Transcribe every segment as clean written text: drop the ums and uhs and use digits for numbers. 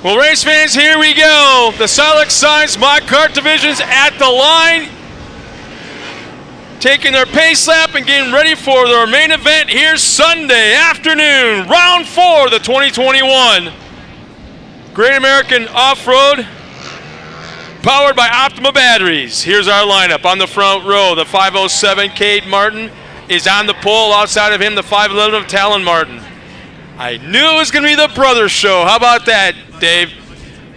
Well, race fans, here we go. The Silex Science Mod Kart divisions at the line, taking their pace lap and getting ready for their main event here Sunday afternoon, round 4 of the 2021 Great American Off-Road, powered by Optima Batteries. Here's our lineup. On the front row, the 507 Cade Martin is on the pole. Outside of him, the 511 of Talon Martin. I knew it was going to be the brothers show. How about that, Dave?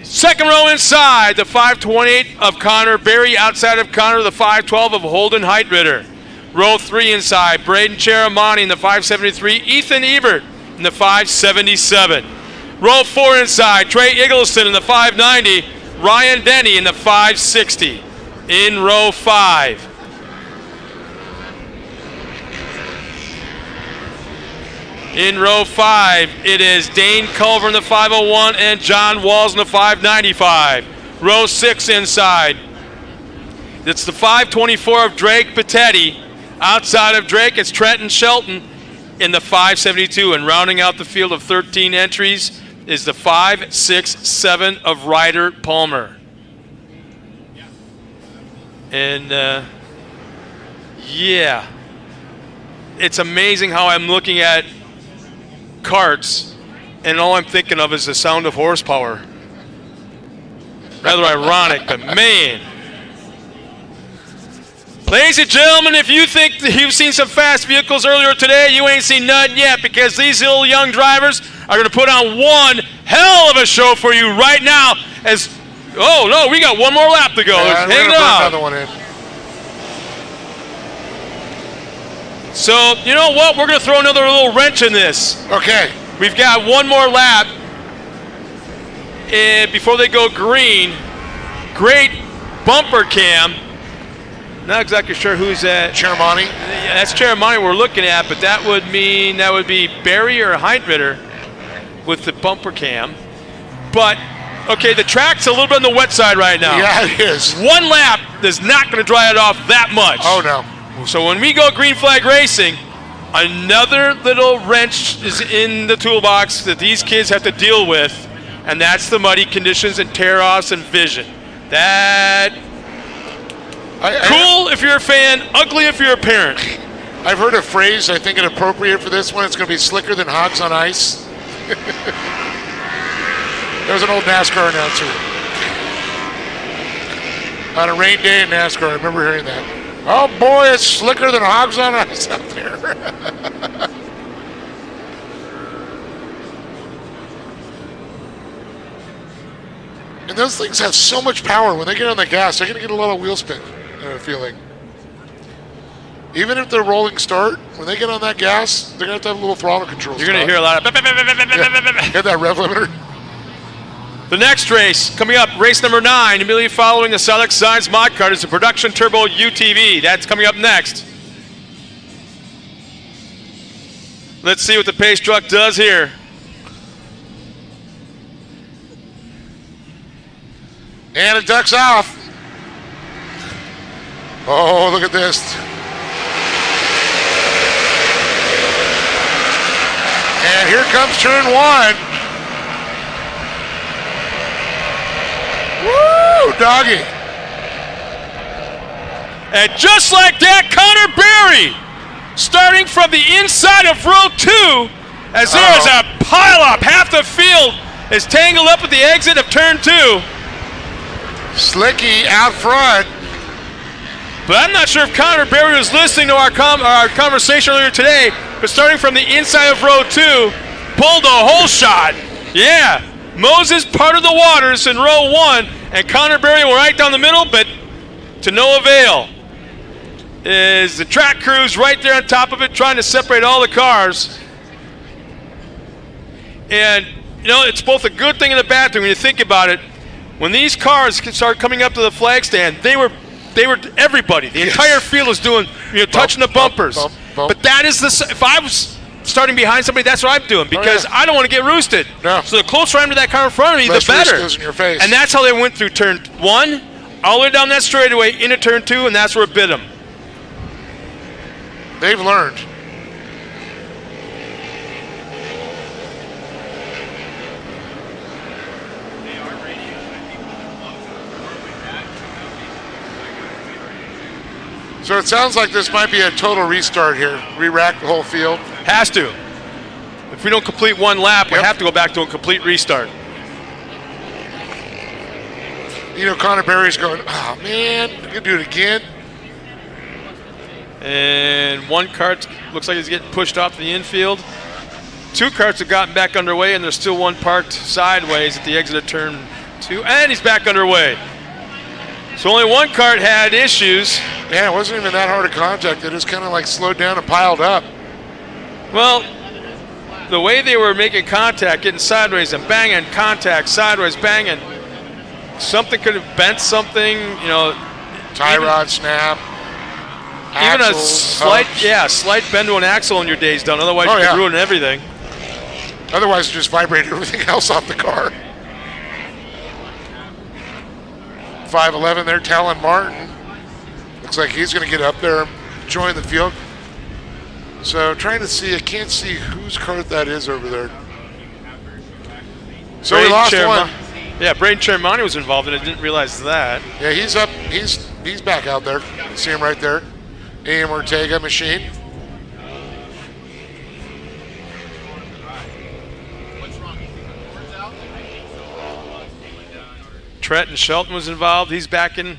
Second row inside, the 528 of Connor Berry. Outside of Connor, the 512 of Holden Heitritter. Row 3 inside, Braden Cheramani in the 573. Ethan Ebert in the 577. Row 4 inside, Trey Eggleston in the 590. Ryan Denny in the 560. In row 5. In row 5, it is Dane Culver in the 501 and John Walls in the 595. Row 6 inside, it's the 524 of Drake Patetti. Outside of Drake, it's Trenton Shelton in the 572. And rounding out the field of 13 entries is the 567 of Ryder Palmer. And yeah, it's amazing how I'm looking at karts, and all I'm thinking of is the sound of horsepower. Rather ironic, but man. Ladies and gentlemen, if you think that you've seen some fast vehicles earlier today, you ain't seen none yet, because these little young drivers are going to put on one hell of a show for you right now. As oh no, we got one more lap to go. Yeah, hang on. Another one in. So, you know what? We're going to throw another little wrench in this. Okay. We've got one more lap and before they go green. Great bumper cam. Not exactly sure who's that. Cheramani. Yeah, that's Cheramani we're looking at, but that would mean that would be Barry or Heitritter with the bumper cam. But, okay, the track's a little bit on the wet side right now. Yeah, it is. One lap is not going to dry it off that much. Oh, no. So when we go green flag racing, another little wrench is in the toolbox that these kids have to deal with, and that's the muddy conditions and tear-offs and vision. That cool if you're a fan, ugly if you're a parent. I've heard a phrase, I think it's appropriate for this one. It's going to be slicker than hogs on ice. There was an old NASCAR announcer. On a rain day in NASCAR, I remember hearing that. Oh boy, it's slicker than hogs on ice out there. And those things have so much power. When they get on the gas, they're going to get a lot of wheel spin, I have a feeling. Even if they're rolling start, when they get on that gas, they're going to have a little throttle control. You're going to hear a lot of... Hit that rev limiter. The next race, coming up, race number 9, immediately following the Silex Science Mod Kart, is the Production Turbo UTV. That's coming up next. Let's see what the pace truck does here. And it ducks off. Oh, look at this. And here comes turn 1. Woo, doggy. And just like that, Connor Berry, starting from the inside of row 2, as there is a pileup. Half the field is tangled up at the exit of turn 2. Slicky out front. But I'm not sure if Connor Berry was listening to our conversation earlier today, but starting from the inside of row 2, pulled a whole shot. Yeah. Moses parted the waters in row 1, and Connor Berry were right down the middle, but to no avail. Is the track crews right there on top of it, trying to separate all the cars. And, you know, it's both a good thing and a bad thing when you think about it. When these cars start coming up to the flag stand, they were everybody. The entire field was doing, touching the bumpers. Bump. But that is if I was starting behind somebody, that's what I'm doing, because I don't want to get roosted. No. So the closer I am to that car in front of me, Less the better. goes in your face. And that's how they went through turn 1, all the way down that straightaway into turn 2, and that's where it bit them. They've learned. So it sounds like this might be a total restart here. Re-rack the whole field. Has to. If we don't complete one lap, we have to go back to a complete restart. You know, Connor Berry's going, oh man, I'm going to do it again. And one kart looks like he's getting pushed off the infield. Two karts have gotten back underway, and there's still one parked sideways at the exit of turn 2, and he's back underway. So only one kart had issues. Yeah, it wasn't even that hard of contact. It just kind of like slowed down and piled up. Well, the way they were making contact, getting sideways and banging, contact, sideways, banging, something could have bent something, you know. Tie rod snap. Even Axle, a slight, hubs. slight bend to an axle and your day's done. Otherwise, you could ruin everything. Otherwise, it just vibrated everything else off the car. 5'11" there, Talon Martin. Looks like he's going to get up there and join the field. So trying to see, I can't see whose cart that is over there. So we lost one. Yeah, Braden Chermani was involved in it. Didn't realize that. Yeah, he's up. He's back out there. You see him right there. A.M. Ortega machine. Trenton Shelton was involved. He's back in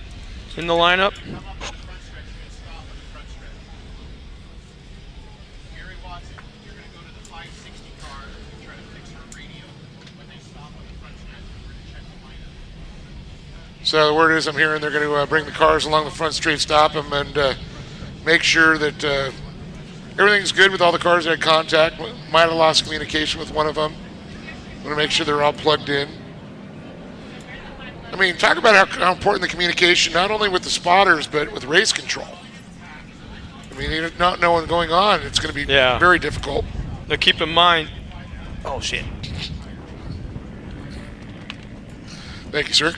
the lineup. So the word is I'm hearing they're going to bring the cars along the front straight, stop them, and make sure that everything's good with all the cars that had contact. Might have lost communication with one of them. I'm going to make sure they're all plugged in. I mean, talk about how important the communication, not only with the spotters, but with race control. I mean, not knowing what's going on, it's going to be very difficult. Now keep in mind, oh shit. Thank you, sir.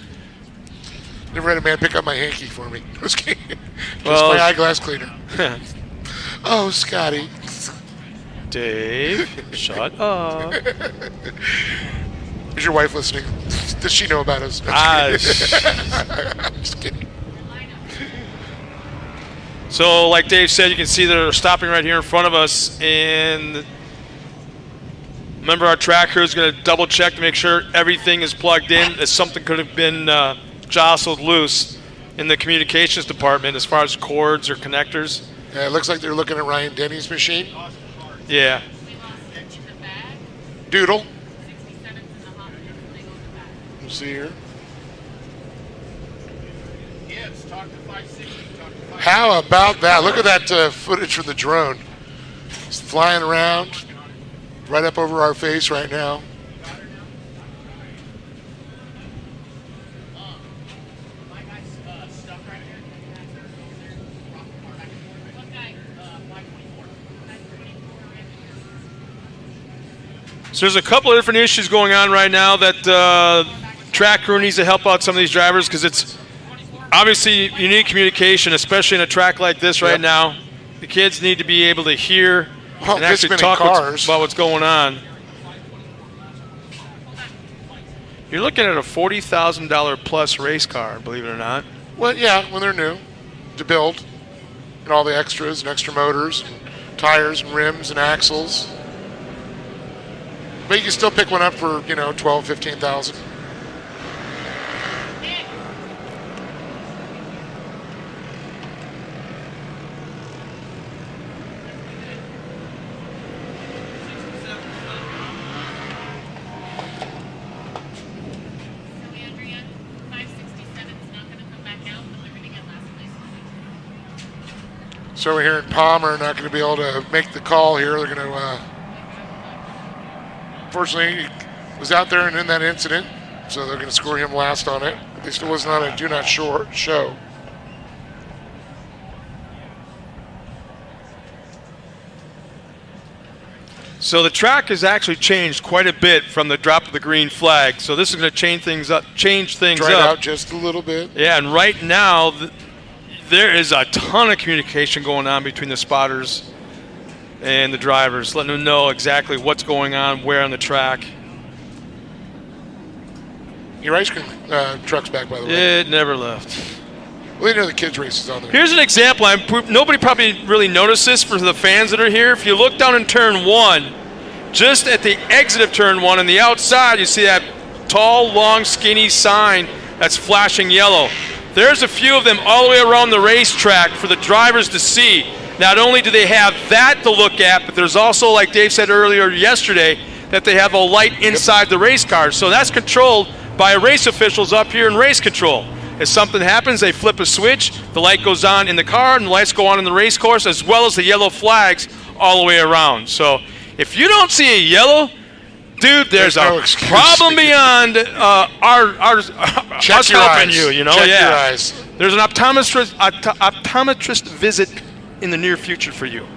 Never had a man pick up my hanky for me. Just Well, my eyeglass cleaner. Oh, Scotty. Dave, shut up. Is your wife listening? Does she know about us? I'm just kidding. So, like Dave said, you can see they're stopping right here in front of us, and remember our track crew is going to double check to make sure everything is plugged in, as something could have been jostled loose in the communications department as far as cords or connectors. Yeah, it looks like they're looking at Ryan Denny's machine. Yeah. Doodle. Let's see here. How about that? Look at that footage from the drone. It's flying around right up over our face right now. So there's a couple of different issues going on right now that track crew needs to help out some of these drivers, because it's obviously you need communication, especially in a track like this right now. The kids need to be able to hear and actually talk about what's going on. You're looking at a $40,000 plus race car, believe it or not. Well, yeah, when they're new to build, and all the extras and extra motors, and tires and rims and axles. But you can still pick one up for, you know, $12,000, $15,000. So we're hearing Palmer not going to be able to make the call here. They're going to, unfortunately, he was out there and in that incident, so they're going to score him last on it. At least it was not a do not show. So the track has actually changed quite a bit from the drop of the green flag. So this is going to change things up. Dried out just a little bit. Yeah, and right now there is a ton of communication going on between the spotters and the drivers, letting them know exactly what's going on, where on the track. Your ice cream truck's back, by the way. It never left. Well, you know the kids' races on there. Here's an example. Nobody probably really noticed this for the fans that are here. If you look down in turn 1, just at the exit of turn 1 on the outside, you see that tall, long, skinny sign that's flashing yellow. There's a few of them all the way around the racetrack for the drivers to see. Not only do they have that to look at, but there's also, like Dave said earlier yesterday, that they have a light inside the race car. So that's controlled by race officials up here in race control. If something happens, they flip a switch, the light goes on in the car, and the lights go on in the race course, as well as the yellow flags all the way around. So if you don't see a yellow, dude, there's a problem beyond us helping you. You know, Check your eyes. There's an optometrist visit in the near future for you.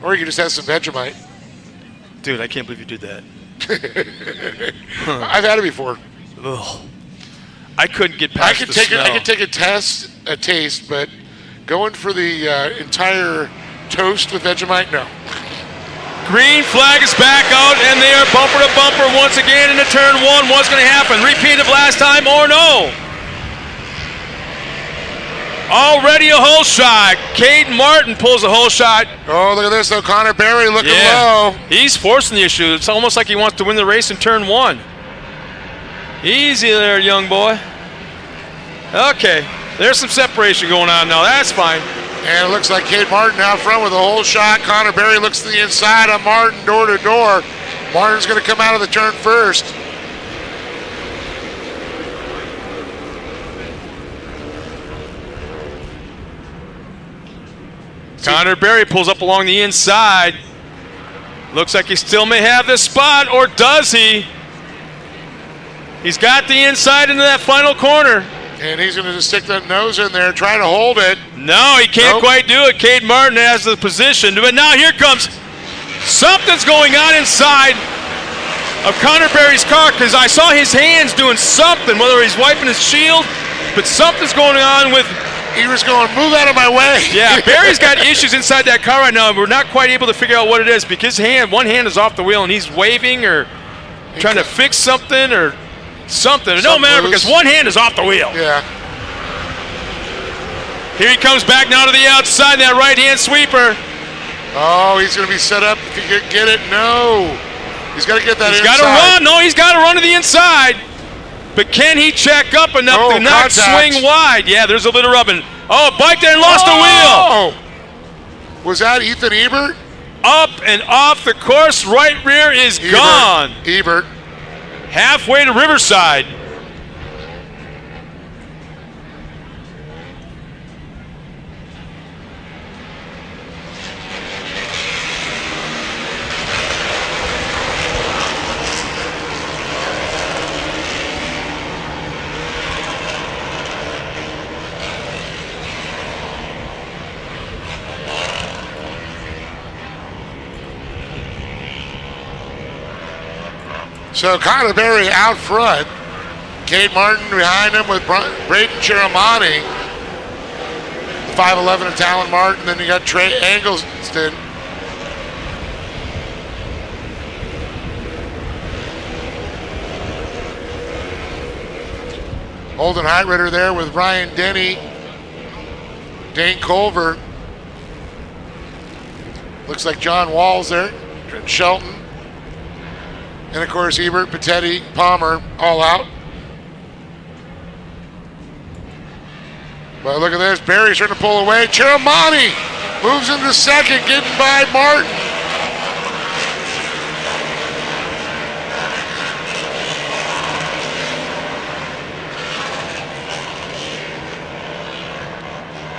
Or you can just have some Vegemite. Dude, I can't believe you did that. I've had it before. Ugh. I couldn't get past the smell. I could take a taste, but going for the entire toast with Vegemite, no. Green flag is back out, and they are bumper to bumper once again into turn 1. What's going to happen? Repeat of last time or no? Already a hole shot. Caden Martin pulls a hole shot. Oh, look at this, though. Connor Berry looking low. He's forcing the issue. It's almost like he wants to win the race in turn 1. Easy there, young boy. Okay, there's some separation going on now. That's fine. And it looks like Caden Martin out front with a hole shot. Connor Berry looks to the inside of Martin, door to door. Martin's going to come out of the turn first. Connor Berry pulls up along the inside. Looks like he still may have this spot, or does he? He's got the inside into that final corner. And he's going to just stick that nose in there, try to hold it. No, he can't quite do it. Caden Martin has the position. But now here comes something's going on inside of Connor Berry's car, because I saw his hands doing something, whether he's wiping his shield, but something's going on with... He was going, move out of my way. Yeah, Barry's got issues inside that car right now, and we're not quite able to figure out what it is, because one hand is off the wheel, and he's waving or trying to fix something or something. It don't matter, because one hand is off the wheel. Yeah. Here he comes back now to the outside, that right-hand sweeper. Oh, he's going to be set up if he could get it. No. He's got to get that inside. He's got to run. No, he's got to run to the inside. But can he check up enough to not swing wide? Yeah, there's a little rubbing. Oh, bike there and lost the wheel. Was that Ethan Ebert? Up and off the course, right rear is gone. Ebert. Halfway to Riverside. So Connor Berry out front. Caden Martin behind him with Braden Chiramani. 5'11" of Talon Martin. Then you got Trey Angleston. Holden Heitritter there with Ryan Denny. Dane Culver. Looks like John Walls there. Trent Shelton. And, of course, Ebert, Patetti, Palmer, all out. But look at this. Barry's trying to pull away. Chiramani moves into second, getting by Martin.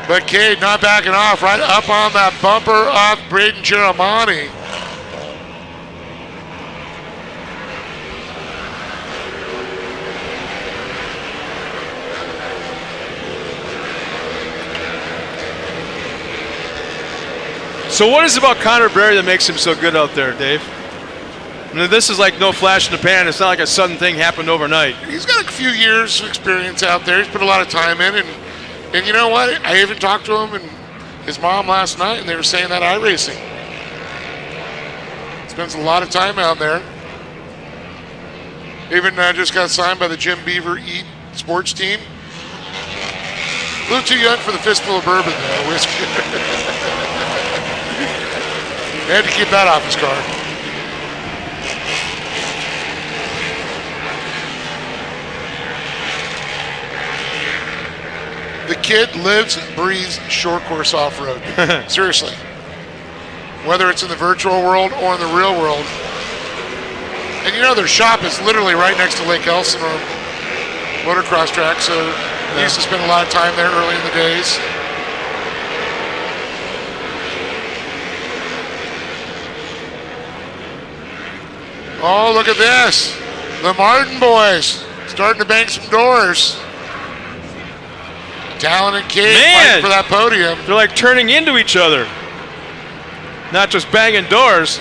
But Cade not backing off, right up on that bumper off Braden Chiramani. So what is it about Connor Berry that makes him so good out there, Dave? I mean, this is like no flash in the pan. It's not like a sudden thing happened overnight. He's got a few years of experience out there. He's put a lot of time in. And you know what? I even talked to him and his mom last night, and they were saying that iRacing. Spends a lot of time out there. Even just got signed by the Jim Beaver Eat sports team. A little too young for the fistful of bourbon, though. Whiskey. They had to keep that off his car. The kid lives and breathes short course off-road. Seriously. Whether it's in the virtual world or in the real world. And you know their shop is literally right next to Lake Elsinore motocross track, so he used to spend a lot of time there early in the days. Oh, look at this. The Martin boys starting to bang some doors. Talon and Cade fighting for that podium. They're like turning into each other. Not just banging doors.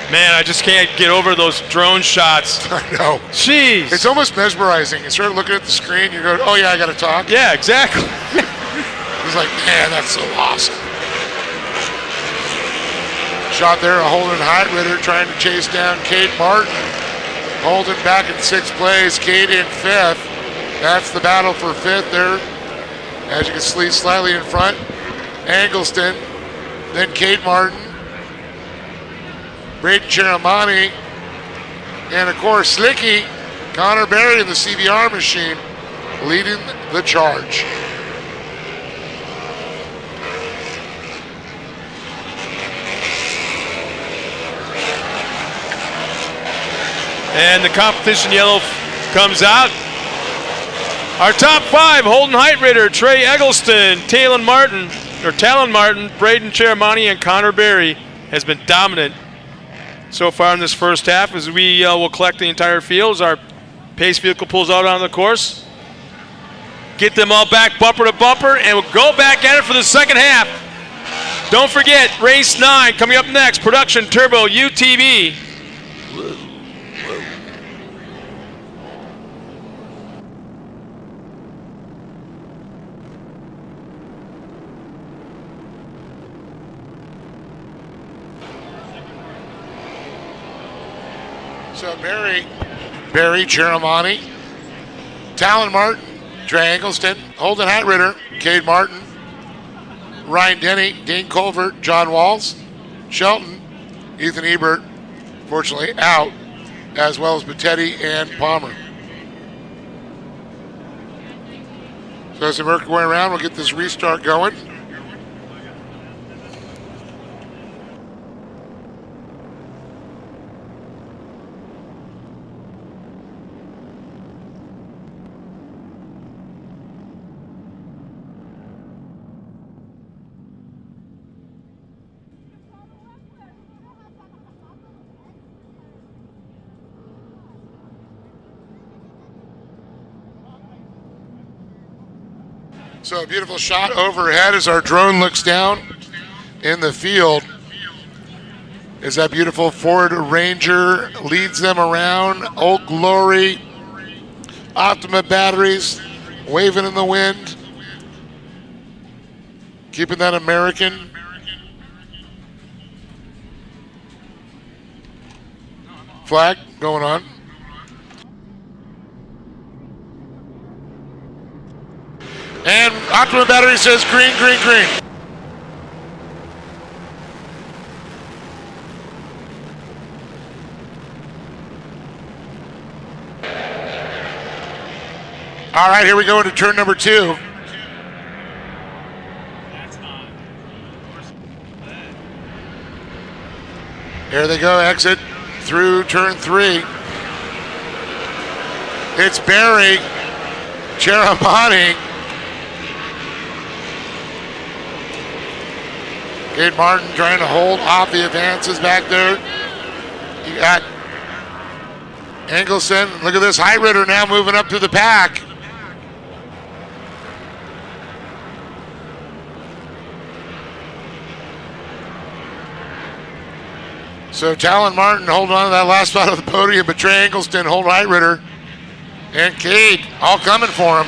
Man, I just can't get over those drone shots. I know. Jeez. It's almost mesmerizing. You start looking at the screen, you go, oh yeah, I got to talk. Yeah, exactly. He's like, man, that's so awesome. Shot there, a Holden Heitritter trying to chase down Cade Martin. Holden back in sixth place, Cade in fifth. That's the battle for fifth there. As you can see, slightly in front, Eggleston, then Cade Martin, Braden Cheramani, and of course Slicky, Connor Berry in the CBR machine leading the charge. And the competition yellow comes out. Our top five: Holden Heitritter, Trey Eggleston, Talon Martin, Braden Cheramani, and Connor Berry has been dominant so far in this first half. As we will collect the entire field as our pace vehicle pulls out on the course. Get them all back bumper to bumper, and we'll go back at it for the second half. Don't forget, race 9 coming up next, Production Turbo UTV. So Barry Cheramani, Talon Martin, Trey Eggleston, Holden Heitritter, Cade Martin, Ryan Denny, Dean Colvert, John Walls, Shelton, Ethan Ebert, fortunately out, as well as Battetti and Palmer. So as we work our way around, we'll get this restart going. So a beautiful shot overhead as our drone looks down in the field. Is that beautiful Ford Ranger leads them around. Old Glory, Optima batteries waving in the wind. Keeping that American. Flag going on. And Optima battery says green, green, green. All right, here we go into turn number 2. Here they go, exit through turn 3. It's Barry Cheramani. Cade Martin trying to hold off the advances back there. You got Eggleston. Look at this, Heitritter now moving up to the pack. So Talon Martin holding on to that last spot of the podium, but Trey Eggleston, Holt Heidritter, and Cade all coming for him.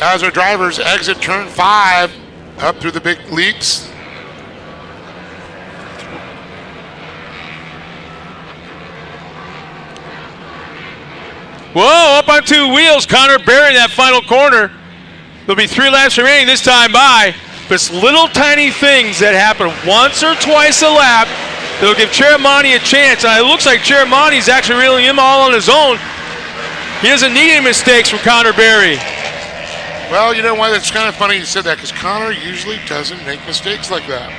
As our drivers exit turn 5 up through the big leaps. Whoa, up on 2 wheels. Connor Berry in that final corner. There'll be 3 laps remaining this time by. But it's little tiny things that happen once or twice a lap that'll give Cheramani a chance. And it looks like Cheramani's actually reeling him all on his own. He doesn't need any mistakes from Connor Berry. Well, you know why? That's kind of funny you said that, because Connor usually doesn't make mistakes like that.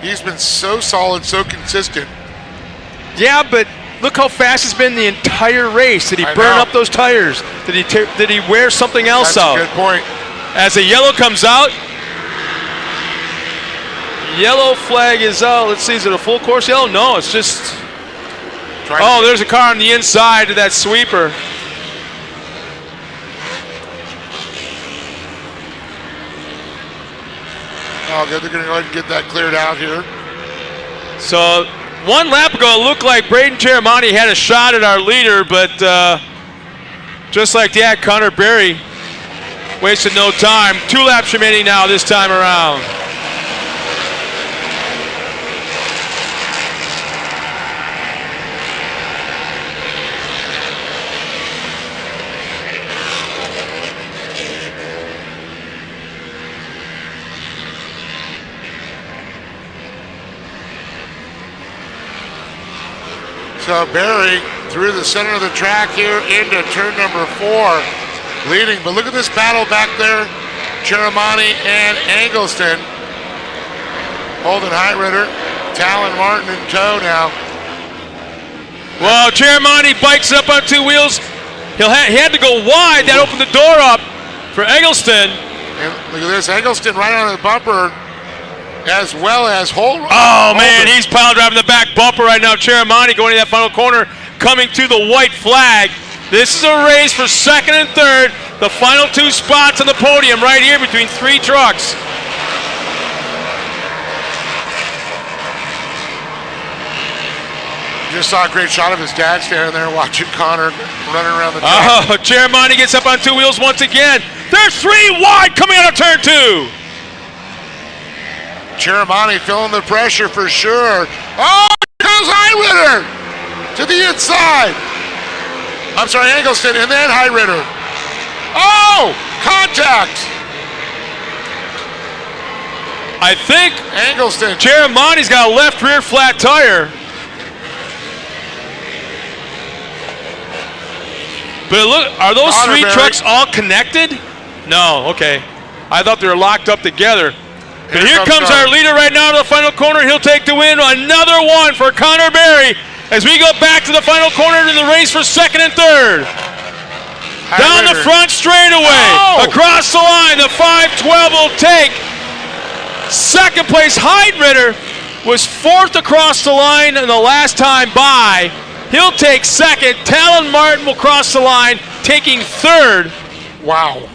He's been so solid, so consistent. Yeah, but look how fast it's been the entire race. Did he burn up those tires? Did he wear something else out? That's a good point. As the yellow comes out, yellow flag is out. Let's see, is it a full course yellow? No, it's just... Oh, there's a car on the inside of that sweeper. Oh, good. They're going to go ahead and get that cleared out here. So 1 lap ago, it looked like Braden Cheramani had a shot at our leader, but just like that, Connor Berry wasted no time. 2 laps remaining now this time around. So Berry through the center of the track here into turn number 4, leading. But look at this battle back there. Cheramani and Eggleston. Holden Heidritter, Talon Martin in tow now. Well, Cheramani bikes up on 2 wheels. He had to go wide. That opened the door up for Eggleston. And look at this, Eggleston right on the bumper, as well as Holden. Oh, man, he's pile driving the back bumper right now. Cheramani going to that final corner, coming to the white flag. This is a race for 2nd and 3rd. The final 2 spots on the podium right here between 3 trucks. Just saw a great shot of his dad standing there watching Connor running around the track. Oh, Cheramani gets up on 2 wheels once again. They're 3 wide coming out of turn 2. Cheramani feeling the pressure for sure. Oh, here goes Heidritter to the inside. I'm sorry, Eggleston, and then Heidritter. Oh, contact. I think Eggleston. Cheramani's got a left rear flat tire. But look, are those 3 trucks all connected? No, okay. I thought they were locked up together. But here comes our leader right now to the final corner. He'll take the win. Another one for Connor Berry as we go back to the final corner in the race for 2nd and 3rd. Down the front straightaway, across the line, the 512 will take. 2nd place, Heidritter was 4th across the line in the last time by. He'll take 2nd. Talon Martin will cross the line, taking 3rd. Wow.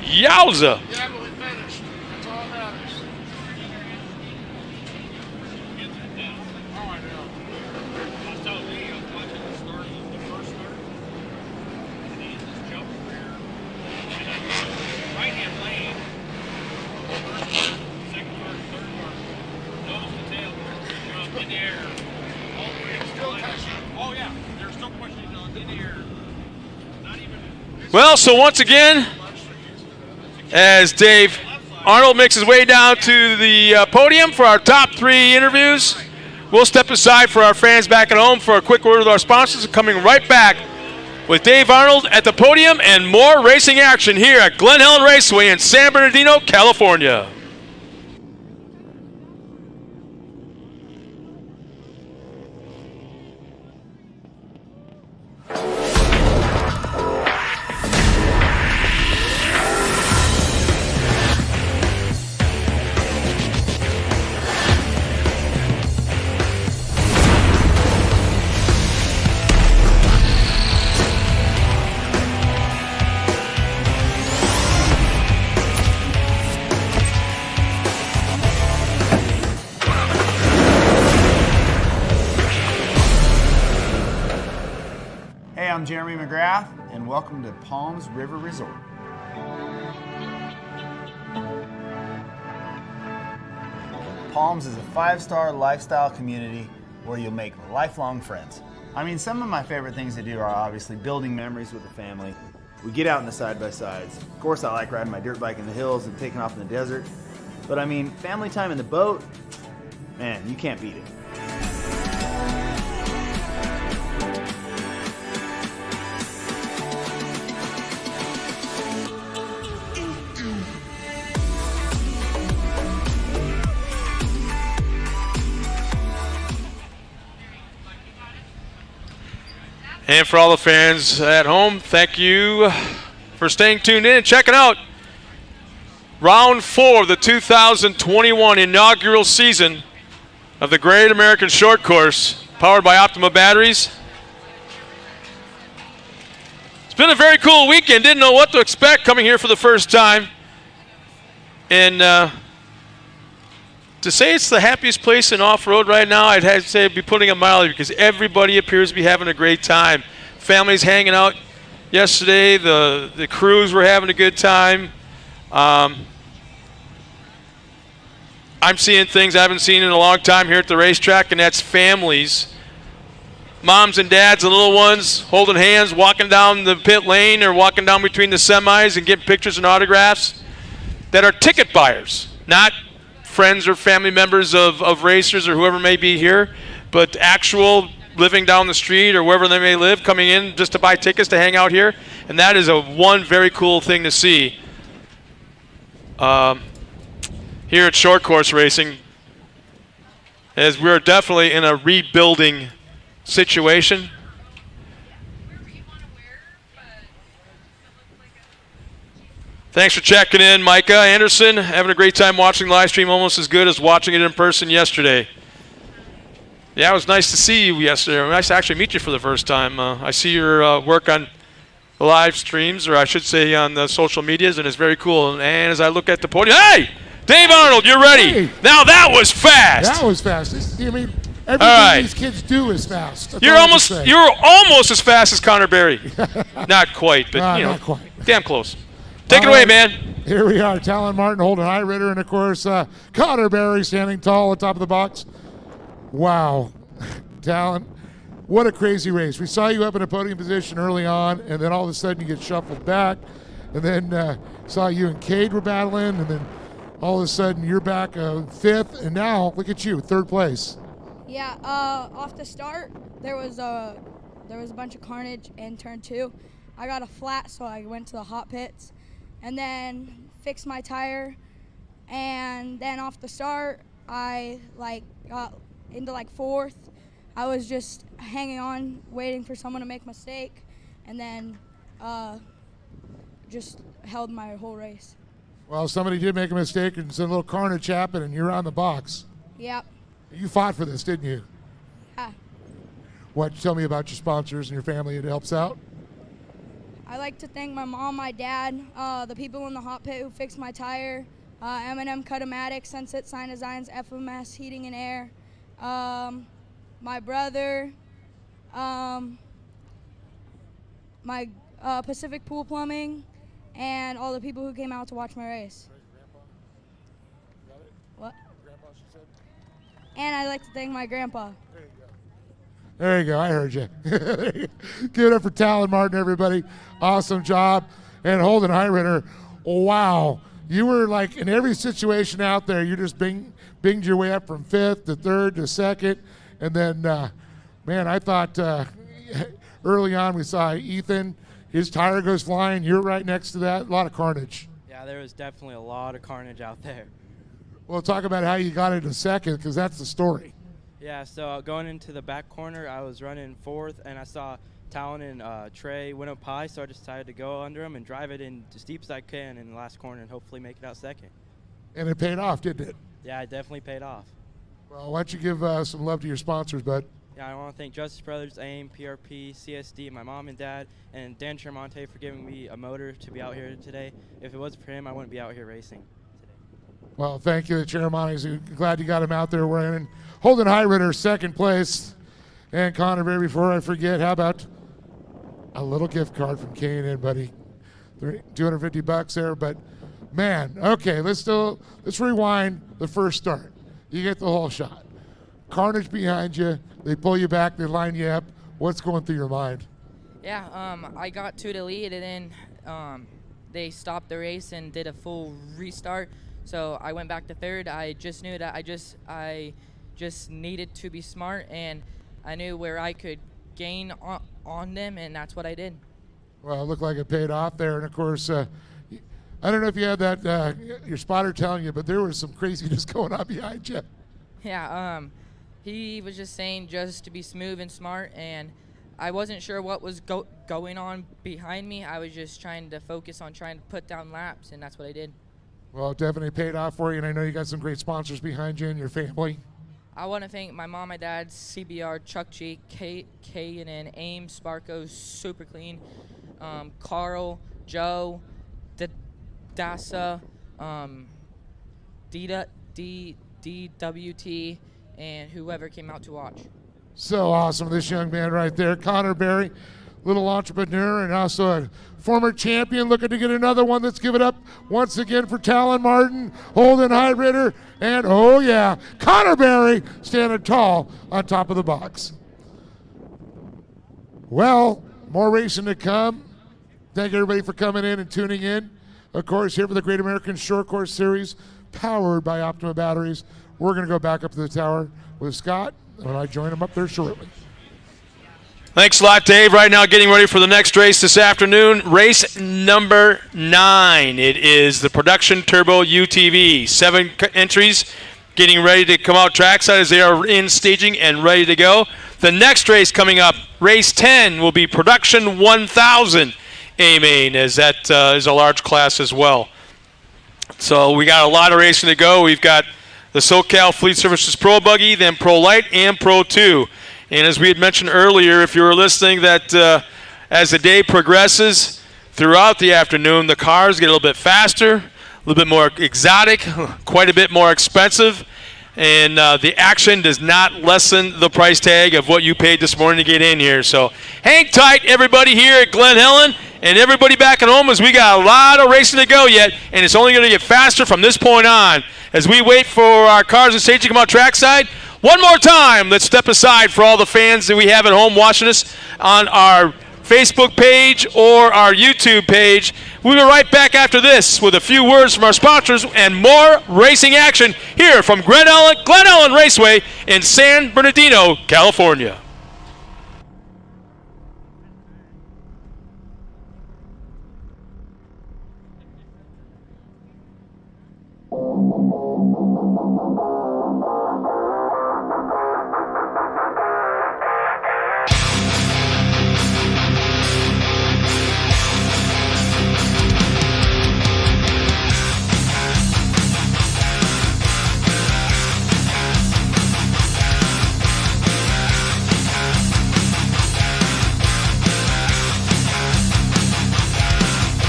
Yowza. Yeah, but we finished. That's all that matters. Oh, I know. I was telling me, I was watching the start of the first start, and he just jumped rear. Right-hand lane, first car, 2nd car, 3rd car, nose to tail, jump in the air. All the way still touching. Oh, yeah, they're still pushing on in the air. Not even. Well, so once again, as Dave Arnold makes his way down to the podium for our top 3 interviews, We'll step aside for our fans back at home for a quick word with our sponsors, and coming right back with Dave Arnold at the podium and more racing action here at Glen Helen Raceway in San Bernardino, California. Hey, I'm Jeremy McGrath, and welcome to Palms River Resort. Palms is a 5-star lifestyle community where you'll make lifelong friends. I mean, some of my favorite things to do are obviously building memories with the family. We get out in the side-by-sides. Of course, I like riding my dirt bike in the hills and taking off in the desert. But I mean, family time in the boat, man, you can't beat it. And for all the fans at home, thank you for staying tuned in and checking out round 4 of the 2021 inaugural season of the Great American Short Course, powered by Optima Batteries. It's been a very cool weekend. Didn't know what to expect coming here for the first time. And to say it's the happiest place in off-road right now, I'd have to say I'd be putting a mileage, because everybody appears to be having a great time. Families hanging out yesterday. The crews were having a good time. I'm seeing things I haven't seen in a long time here at the racetrack, and that's families. Moms and dads and little ones holding hands, walking down the pit lane or walking down between the semis and getting pictures and autographs, that are ticket buyers, not friends or family members of racers or whoever may be here, but actual living down the street or wherever they may live, coming in just to buy tickets to hang out here. And that is one very cool thing to see here at Short Course Racing, as we're definitely in a rebuilding situation. Thanks for checking in, Micah Anderson. Having a great time watching the live stream, almost as good as watching it in person yesterday. Yeah, it was nice to see you yesterday. Nice to actually meet you for the first time. I see your work on the live streams, or I should say on the social medias, and it's very cool. And as I look at the podium, hey, Dave Arnold, you're ready. Hey. Now that was fast. That was fast. I mean, everything these kids do is fast. That's You're all I can say. almost as fast as Connor Berry. Not quite, but you know, not quite. damn close. Take it away, man. Here we are, Talon Martin holding high ritter, and of course, Connor Berry standing tall at top of the box. Wow, Talon, what a crazy race. We saw you up in a podium position early on, and then all of a sudden you get shuffled back, and then saw you and Cade were battling, and then all of a sudden you're back 5th, and now look at you, 3rd place. Yeah, off the start, there was a bunch of carnage in turn 2. I got a flat, so I went to the hot pits and then fixed my tire. And then off the start, I got into 4th. I was just hanging on, waiting for someone to make a mistake, and then just held my whole race. Well, somebody did make a mistake, and some little carnage happened, and you're on the box. Yep. You fought for this, didn't you? Yeah. What? Tell me about your sponsors and your family. It helps out. I like to thank my mom, my dad, the people in the hot pit who fixed my tire, M&M Cutomatic, Sunset Sign Designs, FMS Heating and Air, my brother, my Pacific Pool Plumbing, and all the people who came out to watch my race. What? And I'd like to thank my grandpa. There you go. I heard you. Give it up for Talon Martin, everybody. Awesome job. And Holden Highrider, wow. you were like in every situation out there, you just binged your way up from 5th to 3rd to 2nd. And then, man, I thought early on we saw Ethan, his tire goes flying. You're right next to that. A lot of carnage. Yeah, there was definitely a lot of carnage out there. Well, talk about how you got into 2nd, because that's the story. Yeah, so going into the back corner, I was running 4th, and I saw Talon and Trey went up high, so I decided to go under them and drive it in as deep as I can in the last corner and hopefully make it out 2nd. And it paid off, didn't it? Yeah, it definitely paid off. Well, why don't you give some love to your sponsors, bud? Yeah, I want to thank Justice Brothers, AIM, PRP, CSD, my mom and dad, and Dan Tremonte for giving me a motor to be out here today. If it wasn't for him, I wouldn't be out here racing today. Well, thank you, the Tremontes. Glad you got him out there wearing. Holden Highritter, 2nd place. And Connor, Berry, before I forget, how about a little gift card from K&N, buddy? $250 there, but man, okay, let's rewind the first start. You get the whole shot. Carnage behind you, they pull you back, they line you up. What's going through your mind? Yeah, I got to the lead, and then they stopped the race and did a full restart. So I went back to 3rd. I just knew that I just needed to be smart, and I knew where I could gain on them, and that's what I did. Well, it looked like it paid off there, and of course, I don't know if you had that your spotter telling you, but there was some craziness going on behind you. Yeah, he was just saying just to be smooth and smart, and I wasn't sure what was going on behind me. I was just trying to focus on trying to put down laps, and that's what I did. Well, it definitely paid off for you, and I know you got some great sponsors behind you and your family. I want to thank my mom, my dad, CBR, Chuck G, K&N, AIM, Sparko, Super Clean, Carl, Joe, Dasa, DWT, and whoever came out to watch. So awesome, this young man right there, Connor Berry, little entrepreneur and also a former champion, looking to get another one. Let's give it up once again for Talon Martin, Holden Highritter, and oh yeah, Connor Berry standing tall on top of the box. Well, more racing to come. Thank everybody for coming in and tuning in. Of course, here for the Great American Short Course Series, powered by Optima Batteries. We're going to go back up to the tower with Scott, and I join him up there shortly. Thanks a lot, Dave. Right now, getting ready for the next race this afternoon. Race number 9. It is the Production Turbo UTV. 7 entries getting ready to come out trackside as they are in staging and ready to go. The next race coming up, race 10, will be Production 1000 A-Main, as that is a large class as well. So we got a lot of racing to go. We've got the SoCal Fleet Services Pro Buggy, then Pro Light, and Pro 2. And as we had mentioned earlier, if you were listening, that as the day progresses throughout the afternoon, the cars get a little bit faster, a little bit more exotic, quite a bit more expensive, and the action does not lessen the price tag of what you paid this morning to get in here. So hang tight, everybody here at Glen Helen, and everybody back at home, as we got a lot of racing to go yet, and it's only going to get faster from this point on. As we wait for our cars and stage to come out trackside, one more time, let's step aside for all the fans that we have at home watching us on our Facebook page or our YouTube page. We'll be right back after this with a few words from our sponsors and more racing action here from Glen Helen Raceway in San Bernardino, California.